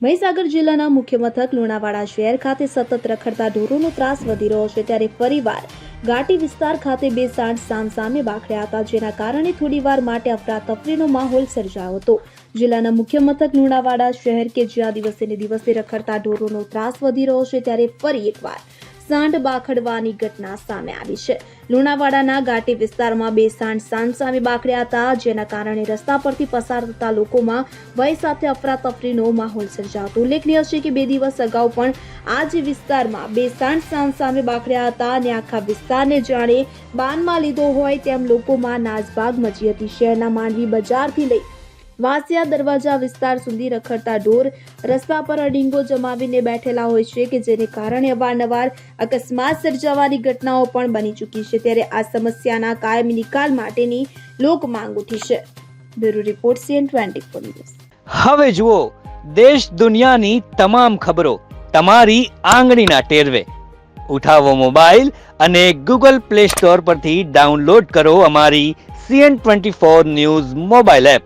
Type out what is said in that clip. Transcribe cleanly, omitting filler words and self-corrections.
મહીસાગર જિલ્લાના મુખ્ય મથક લુણાવાડા શહેર ખાતે સતત રખડતા ઢોરોનો ત્રાસ વધી રહ્યો છે, ત્યારે ફરીવાર ઘાટી વિસ્તાર ખાતે બે સાંઢ સામસામે બાખડ્યા હતા, જેના કારણે થોડીવાર માટે અફરાતફરીનો માહોલ સર્જાયો હતો। જિલ્લાના મુખ્ય મથક લુણાવાડા શહેર કે જ્યાં દિવસે ને દિવસે રખડતા ઢોરોનો ત્રાસ વધી રહ્યો છે, ત્યારે ફરી એકવાર સાંઢ બાખડવાની ઘટના સામે આવી છે। લુણાવાડાના ઘાટી વિસ્તારમાં બે સાંઢ સામસામે બાખડ્યા હતા, જેના કારણે રસ્તા પરથી પસાર થતા લોકોમાં ભય સાથે અફરાતફરીનો માહોલ સર્જાયો। ઉલ્લેખનીય છે કે 2 દિવસ અગાઉ પણ આ જ વિસ્તારમાં બે સાંઢ સામસામે બાખડ્યા હતા અને આખા વિસ્તારને જાણે બાનમાં લીધો હોય તેમ લોકોમાં નાસભાગ મચી હતી। શહેરના માંડવી બજારથી લઈ વાસિયા દરવાજા વિસ્તાર સુધી રખડતા ઢોર રસ્તા પર અડીંગો જમાવીને બેઠેલા હોય છે કે જેને કારણે અવારનવાર અકસ્માત સર્જાવાની ઘટનાઓ પણ બની ચૂકી છે, ત્યારે આ સમસ્યાના કાયમી નિકાલ માટેની લોક માંગ ઉઠી છે। Bureau report CN24 news. હવે જુઓ દેશ દુનિયાની તમામ ખબરો તમારી આંગળીના ટેરવે। ઉઠાવો મોબાઈલ અને Google Play Store પરથી ડાઉનલોડ કરો અમારી CN24 ન્યૂઝ મોબાઈલ એપ।